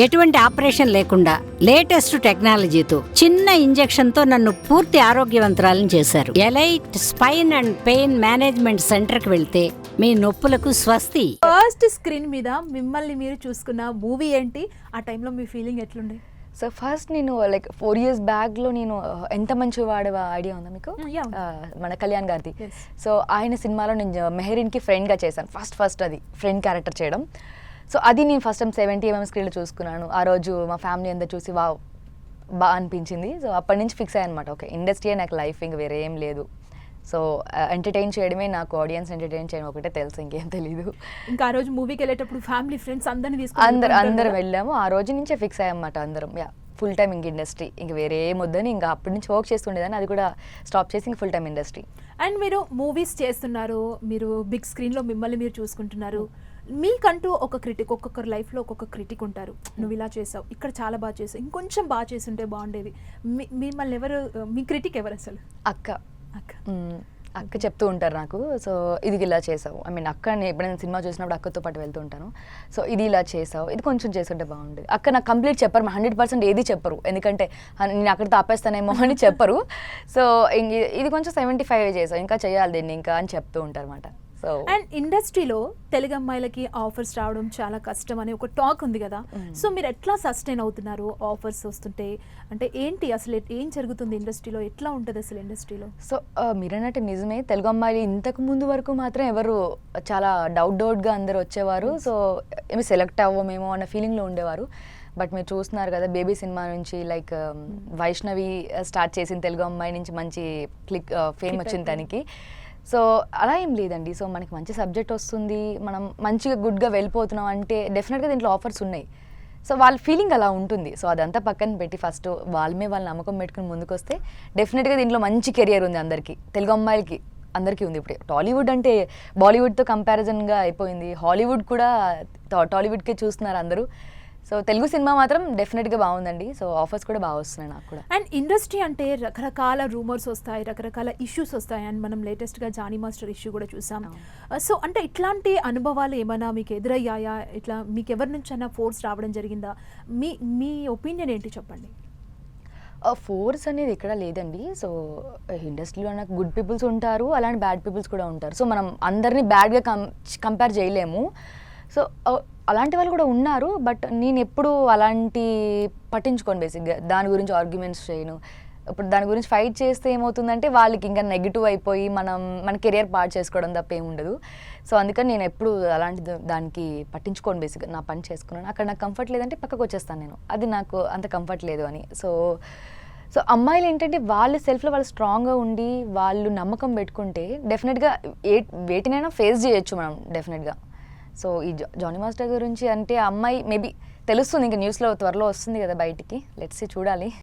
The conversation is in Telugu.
ఎటువంటి ఆపరేషన్ లేకుండా లేటెస్ట్ టెక్నాలజీతో చిన్న ఇంజెక్షన్ తో నన్ను పూర్తి ఆరోగ్యవంతురాలను చేశారు. Elite spine and pain management centre కి వెళ్తే మీ నొప్పులకు స్వస్తి. ఫస్ట్ స్క్రీన్ మీద మిమ్మల్ని మీరు చూసుకున్న మూవీ ఏంటి? ఆ టైంలో మీ ఫీలింగ్ ఎట్లుండే? సో ఫస్ట్ నేను లైక్ 4 years బ్యాక్లో నేను ఎంత మంచి వాడేవా ఐడియా ఉందా మీకు? మన కళ్యాణ్ గారిది. సో ఆయన సినిమాలో నేను మెహరీన్కి ఫ్రెండ్గా చేశాను. ఫస్ట్ అది ఫ్రెండ్ క్యారెక్టర్ చేయడం. సో అది నేను ఫస్ట్ టైం 70mm స్క్రీన్లో చూసుకున్నాను. ఆ రోజు మా ఫ్యామిలీ అంతా చూసి బాగా అనిపించింది. సో అప్పటి నుంచి ఫిక్స్ అయ్యాను అనమాట. ఓకే, ఇండస్ట్రీయే నాకు లైఫ్, ఇంకా వేరే ఏం లేదు. సో ఎంటర్టైన్ చేయడమే నాకు, ఆడియన్స్ ఎంటర్టైన్ చేయడం ఒకటే తెలుసు, ఇంకేం తెలీదు. ఇంకా ఆ రోజు మూవీకి వెళ్ళేటప్పుడు ఫ్యామిలీ ఫ్రెండ్స్ అందరినీ తీసుకుని అందరం వెళ్ళాము. ఆ రోజు నుంచే ఫిక్స్ అయ్యామన్నమాట అందరం. ఫుల్ టైం ఇంక ఇండస్ట్రీ, ఇంక వేరే ఏమొద్దని ఇంకా అప్పటి నుంచి వర్క్ చేస్తుండేదాన్ని. అది కూడా స్టాప్ చేసి ఇంక ఫుల్ టైం ఇండస్ట్రీ. అండ్ మీరు మూవీస్ చేస్తున్నారు, మీరు బిగ్ స్క్రీన్లో మిమ్మల్ని మీరు చూసుకుంటున్నారు. మీకంటూ ఒక క్రిటిక్, ఒక్కొక్కరు లైఫ్లో ఒక్కొక్క క్రిటిక్ ఉంటారు. నువ్వు ఇలా చేసావు, ఇక్కడ చాలా బాగా చేసావు, ఇంకొంచెం బాగా చేసి ఉంటే బాగుండేది. మిమ్మల్ని ఎవరు, మీ క్రిటిక్ ఎవరు అసలు? అక్క చెప్తూ ఉంటారు నాకు. సో ఇది ఇలా చేసావు, అక్కని ఎప్పుడైనా సినిమా చూసినప్పుడు అక్కతో పాటు వెళ్తూ ఉంటాను. సో ఇది ఇలా చేసావు, ఇది కొంచెం చేస్తుంటే బాగుండేది. అక్క నాకు కంప్లీట్ చెప్పరు, 100% ఏది చెప్పరు, ఎందుకంటే నేను అక్కడితో ఆపేస్తానేమో అని చెప్పరు. సో ఇది కొంచెం 75 చేసావు, ఇంకా చేయాలి దీన్ని ఇంకా అని చెప్తూ ఉంటారు అన్నమాట. అండ్ ఇండస్ట్రీలో తెలుగు అమ్మాయిలకి ఆఫర్స్ రావడం చాలా కష్టం అనే ఒక టాక్ ఉంది కదా. సో మీరు ఎట్లా సస్టైన్ అవుతున్నారు ఆఫర్స్ వస్తుంటే? అంటే ఏంటి అసలు, ఏం జరుగుతుంది ఇండస్ట్రీలో, ఎట్లా ఉంటుంది అసలు ఇండస్ట్రీలో? సో మీరన్నట్టు నిజమే, తెలుగు అమ్మాయిలు ఇంతకు ముందు వరకు మాత్రం ఎవరు చాలా డౌట్గా అందరు వచ్చేవారు. సో ఏమి సెలెక్ట్ అవ్వమేమో అన్న ఫీలింగ్లో ఉండేవారు. బట్ మీరు చూస్తున్నారు కదా, బేబీ సినిమా నుంచి లైక్ వైష్ణవి స్టార్ట్ చేసిన తెలుగు అమ్మాయి నుంచి మంచి ఫేమ్ వచ్చింది తనకి. సో అలా ఏం లేదండి. సో మనకి మంచి సబ్జెక్ట్ వస్తుంది, మనం మంచిగా గుడ్గా వెళ్ళిపోతున్నాం అంటే డెఫినెట్గా దీంట్లో ఆఫర్స్ ఉన్నాయి. సో వాళ్ళ ఫీలింగ్ అలా ఉంటుంది. సో అదంతా పక్కన పెట్టి ఫస్ట్ వాళ్ళ నమ్మకం పెట్టుకుని ముందుకు వస్తే డెఫినెట్గా దీంట్లో మంచి కెరియర్ ఉంది అందరికీ, తెలుగు అమ్మాయిలకి అందరికీ ఉంది. ఇప్పుడు టాలీవుడ్ అంటే బాలీవుడ్తో కంపారిజన్గా అయిపోయింది, హాలీవుడ్ కూడా టాలీవుడ్కే చూస్తున్నారు అందరూ. సో తెలుగు సినిమా మాత్రం డెఫినెట్గా బాగుందండి. సో ఆఫర్స్ కూడా బాగా వస్తున్నాయి నాకు కూడా. అండ్ ఇండస్ట్రీ అంటే రకరకాల రూమర్స్ వస్తాయి, రకరకాల ఇష్యూస్ వస్తాయి. అండ్ మనం లేటెస్ట్గా జానీ మాస్టర్ ఇష్యూ కూడా చూసాం. సో అంటే ఇట్లాంటి అనుభవాలు ఏమైనా మీకు ఎదురయ్యాయా? ఇట్లా మీకు ఎవరి నుంచైనా ఫోర్స్ రావడం జరిగిందా? మీ ఒపీనియన్ ఏంటి చెప్పండి. ఫోర్స్ అనేది ఎక్కడ లేదండి. సో ఇండస్ట్రీలో నాకు గుడ్ పీపుల్స్ ఉంటారు, అలాంటి బ్యాడ్ పీపుల్స్ కూడా ఉంటారు. సో మనం అందరినీ బ్యాడ్గా కంపేర్ చేయలేము. సో అలాంటి వాళ్ళు కూడా ఉన్నారు. బట్ నేను ఎప్పుడు అలాంటి పట్టించుకోను. బేసిక్గా దాని గురించి ఆర్గ్యుమెంట్స్ చేయను. ఇప్పుడు దాని గురించి ఫైట్ చేస్తే ఏమవుతుందంటే వాళ్ళకి ఇంకా నెగిటివ్ అయిపోయి మన కెరియర్ పాడు చేసుకోవడం తప్ప ఏమి ఉండదు. సో అందుకని నేను ఎప్పుడు అలాంటి దానికి పట్టించుకోను. బేసిక్గా నా పని చేసుకున్నాను, అక్కడ నాకు కంఫర్ట్ లేదంటే పక్కకు వచ్చేస్తాను నేను, అది నాకు అంత కంఫర్ట్ లేదు అని. సో అమ్మాయిలు ఏంటంటే వాళ్ళ సెల్ఫ్లో వాళ్ళు స్ట్రాంగ్గా ఉండి వాళ్ళు నమ్మకం పెట్టుకుంటే డెఫినెట్గా వేటినైనా ఫేస్ చేయొచ్చు మనం డెఫినెట్గా. సో ఈ జానీ మాస్టర్ గురించి అంటే అమ్మాయి మేబీ తెలుస్తుంది, ఇంకా న్యూస్లో త్వరలో వస్తుంది కదా బయటికి, లెట్స్ సీ, చూడాలి.